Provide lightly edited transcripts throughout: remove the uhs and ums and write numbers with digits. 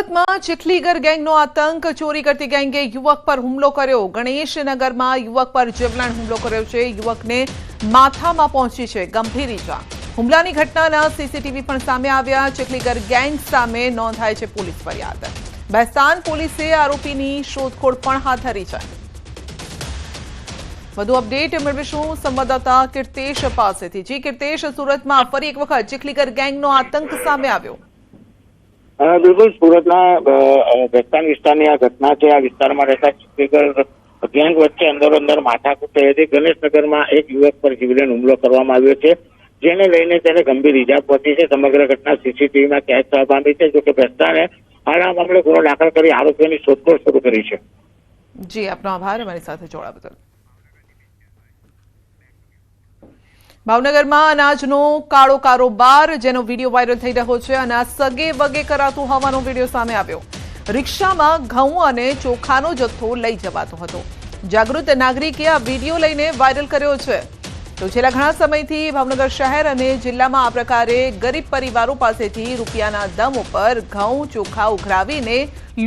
સુરતમાં ચીખલીગર ગેંગનો આતંક। ચોરી કરતી ગેંગે યુવક પર હુમલો કર્યો। ગણેશનગરમાં યુવક પર જીવલેણ હુમલો કર્યો છે। યુવકને માથામાં પહોંચી છે ગંભીર ઈજા। હુમલાની ઘટનાના સીસીટીવી પણ સામે આવ્યા। ચીખલીગર ગેંગ સામે નોંધાઈ છે પોલીસ ફરિયાદ। બેસ્તાન પોલીસે આરોપીની શોધખોળ પણ હાથ ધરી છે। વધુ અપડેટ મેળવીશું સંવાદદાતા કીર્તેશ પાસેથી। જી કીર્તેશ, સુરતમાં ફરી એક વખત ચીખલીગર ગેંગનો આતંક સામે આવ્યો। बिल्कुल सूरतना बेस्तान विस्तार आ घटना है। आ विस्तार में रहता चीखलीगर गैंग वच्चे अंदर अंदर माथाकूट થઈ હતી। ગણેશનગર में एक युवक पर जीवलेण હુમલો કરવામાં આવ્યો છે, જેને લઈને તેને ગંભીર ઈજા પહોંચી છે। સમગ્ર ઘટના સીસીટીવી में कैद થવા પામી છે। જો કે બેસ્તાને હાલ આ મામલે ગુનો દાખલ કરી આરોપીઓની શોધખોળ શરૂ કરી છે। જી, આપનો આભાર અમારી સાથે જોડાવા બદલ। ભાવનગરમાં અનાજનો કાળો કારોબાર, જેનો વિડીયો વાયરલ થઈ રહ્યો છે। અનાજ સગે વગે કરાતું હોવાનો વિડીયો સામે આવ્યો। રિક્ષામાં ઘઉં અને ચોખાનો જથ્થો લઈ જવાતો હતો। જાગૃત નાગરિકે આ વિડીયો લઈને વાયરલ કર્યો છે। તો છેલ્લા ઘણા સમયથી ભાવનગર શહેર અને જિલ્લામાં આ પ્રકારે ગરીબ પરિવારો પાસેથી રૂપિયાના દમ ઉપર ઘઉં ચોખા ઉઘરાવીને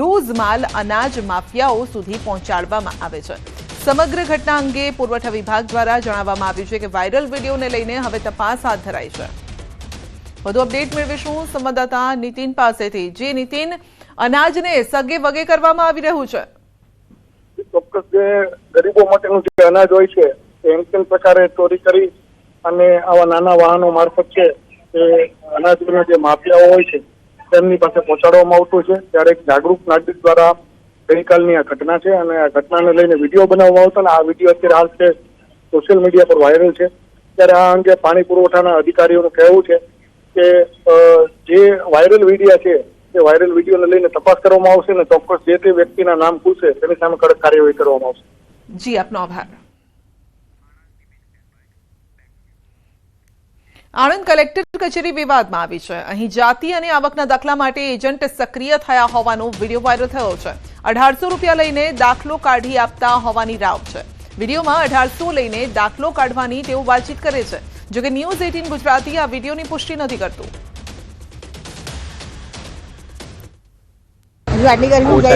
લૂઝ માલ અનાજ માફિયાઓ સુધી પહોંચાડવામાં આવે છે। સમગ્ર ઘટના અંગે પુરવઠા વિભાગ દ્વારા જણાવવામાં આવ્યું છે કે વાયરલ વિડીયોને લઈને હવે તપાસ હાથ ધરાઈ છે। વધુ અપડેટ મેળવીશું સંવાદદાતા નીતિન પાસેથી। જે નીતિન, અનાજને સગે વગે કરવામાં આવી રહ્યું છે। ચોક્કસ જે ગરીબો માટેનું જે અનાજ હોય છે તે પ્રકારે ચોરી કરી અને આવા નાના વાહનો મારફત છે તે અનાજના જે માફિયાઓ હોય છે તેમની પાસે પહોંચાડવામાં આવતું છે। ત્યારે એક જાગૃત નાગરિક દ્વારા ગઈકાલની આ ઘટના છે અને આ ઘટનાને લઈને વિડીયો બનાવવામાં આવતો અને આ વિડીયો અત્યારે હાલ છે સોશિયલ મીડિયા પર વાયરલ છે। ત્યારે આ અંગે પાણી પુરવઠાના અધિકારીઓનું કહેવું છે કે જે વાયરલ વિડીયો છે તે વાયરલ વિડીયોને લઈને તપાસ કરવામાં આવશે અને ચોક્કસ જે તે વ્યક્તિના નામ ખુલશે તેની સામે કડક કાર્યવાહી કરવામાં આવશે। જી, આપનો આભાર। આણંદ કલેક્ટર કચેરી વિવાદમાં આવી છે। અહીં જાતિ અને આવકના દાખલા માટે એજન્ટ સક્રિય થયા હોવાનો વિડીયો વાયરલ થયો છે। 1800 રૂપિયા લઈને દાખલો કાઢી આપતા હોવાની રાવ છે। વિડીયોમાં 1800 લઈને દાખલો કાઢવાની તેઓ વાતચીત કરે છે। જોકે ન્યૂઝ 18 ગુજરાતી આ વિડીયોની પુષ્ટિ નથી કરતું।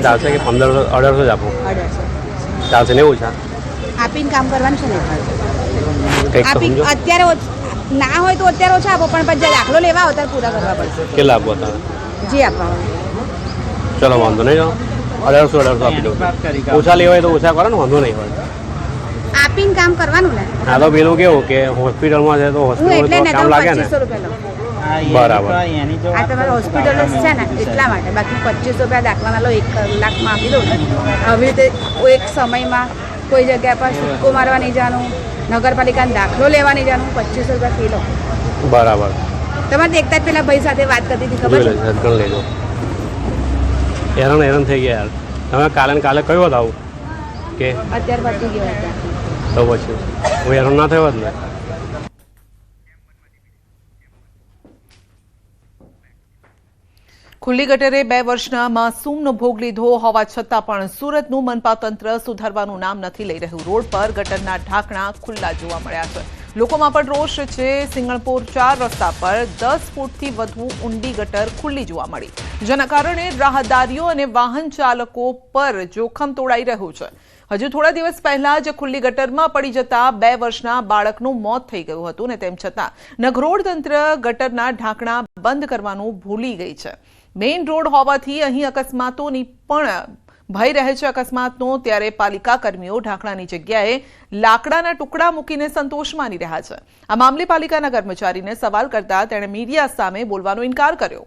ચાલશે કે 1500 જ આપો? 1800 ચાલશે ને? ઓછા આપીને કામ કરવાનું છે ને? આપી અત્યારે ના હોય તો અત્યારે ઓછા આપો, પણ પછી દાખલો લેવા હોય ત્યારે પૂરા કરવા પડશે। કેટલા આપો તમે? જી આપવા। ચલો વાંધો નહીં, 1800 આપી દો। ઓછા લેવાય તો ઓછા કરો ને, વાંધો નહીં હોય। આપીને કામ કરવાનું ને? હા, તો પેલું કેવું કે હોસ્પિટલમાં છે તો હોસ્પિટલમાં કામ લાગે ને? 2500 રૂપિયા લો। બરાબર। આ તમારે હોસ્પિટલ છે ને એટલા માટે, બાકી 2500 રૂપિયા દાખલાના લો, 1 કલાકમાં આપી દો ને। આવી રીતે એક સમયમાં કોઈ જગ્યા પર સિક્કો મારવા નહીં જવાનું, નગરપાલિકાનો દાખલો લેવા નહીં જવાનું, 2500 રૂપિયા કિલો। બરાબર। તમારે દેખતા જ પેલા ભાઈ સાથે વાત કરતી હતી, ખબર છે? લેજો। હેરાન થઈ ગયા યાર। તમે કાલે કયો હતા આવું કે અત્યારે પતી ગયો હતા તો પછી હું હેરાન ના થયો જ ને। ખુલ્લી ગટરે 2 વર્ષના માસૂમનો ભોગ લીધો હોવા છતાં પણ સુરતનું મનપા તંત્ર સુધારવાનું નામ નથી લઈ રહ્યું। રોડ પર ગટરના ઢાંકણા ખુલ્લા જોવા મળ્યા છે। લોકોમાં પણ રોષ છે। સિંગણપુર 4 રસ્તા પર 10 ફૂટથી વધુ ઊંડી ગટર ખુલ્લી જોવા મળી, જેના કારણે રાહદારીઓ અને વાહન ચાલકો પર જોખમ તોડાઈ રહ્યું છે। હજુ થોડા દિવસ પહેલા જ ખુલ્લી ગટરમાં પડી જતા 2 વર્ષના બાળકનું મોત થઈ ગયું હતું ને તેમ છતાં નગરોડ તંત્ર ગટરના ઢાંકણા બંધ કરવાનું ભૂલી ગઈ છે। મેઇન રોડ હોવાથી અહીં અકસ્માતોની પણ ભય રહે છે। અકસ્માતનો ત્યારે પાલિકા કર્મીઓ ઢાંકણાની જગ્યાએ લાકડાના ટુકડા મૂકીને સંતોષ માની રહ્યા છે। આ મામલે પાલિકાના કર્મચારીને સવાલ કરતા તેણે મીડિયા સામે બોલવાનો ઇનકાર કર્યો।